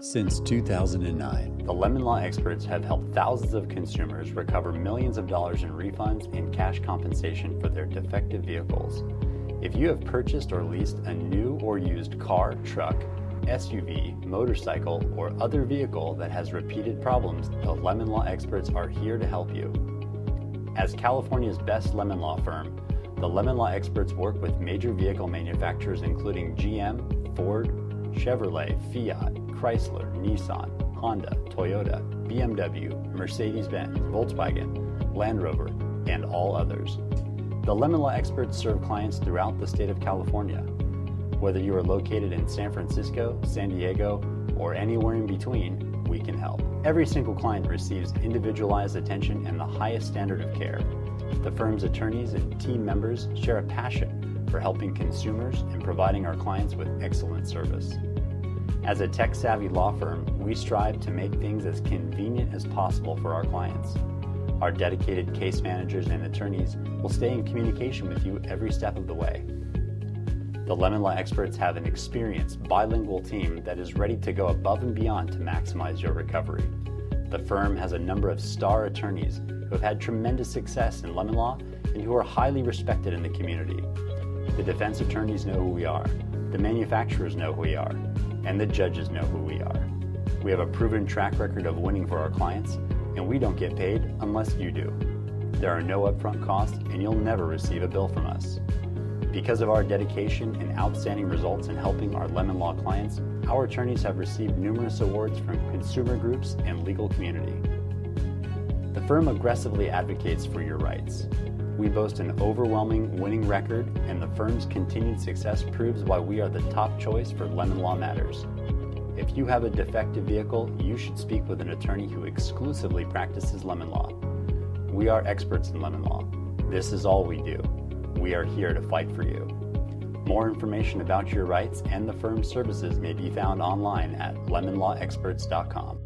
Since 2009, the Lemon Law experts have helped thousands of consumers recover millions of dollars in refunds and cash compensation for their defective vehicles. If you have purchased or leased a new or used car, truck, SUV, motorcycle, or other vehicle that has repeated problems, the Lemon Law experts are here to help you. As California's best lemon law firm, the Lemon Law experts work with major vehicle manufacturers including GM, Ford, Chevrolet, Fiat, Chrysler, Nissan, Honda, Toyota, BMW, Mercedes-Benz, Volkswagen, Land Rover, and all others. The Lemon Law experts serve clients throughout the state of California. Whether you are located in San Francisco, San Diego, or anywhere in between, we can help. Every single client receives individualized attention and the highest standard of care. The firm's attorneys and team members share a passion for helping consumers and providing our clients with excellent service. As a tech-savvy law firm, we strive to make things as convenient as possible for our clients. Our dedicated case managers and attorneys will stay in communication with you every step of the way. The Lemon Law experts have an experienced, bilingual team that is ready to go above and beyond to maximize your recovery. The firm has a number of star attorneys who have had tremendous success in lemon law and who are highly respected in the community. The defense attorneys know who we are, the manufacturers know who we are, and the judges know who we are. We have a proven track record of winning for our clients, and we don't get paid unless you do. There are no upfront costs, and you'll never receive a bill from us. Because of our dedication and outstanding results in helping our Lemon Law clients, our attorneys have received numerous awards from consumer groups and legal community. The firm aggressively advocates for your rights. We boast an overwhelming winning record, and the firm's continued success proves why we are the top choice for Lemon Law matters. If you have a defective vehicle, you should speak with an attorney who exclusively practices lemon law. We are experts in lemon law. This is all we do. We are here to fight for you. More information about your rights and the firm's services may be found online at lemonlawexperts.com.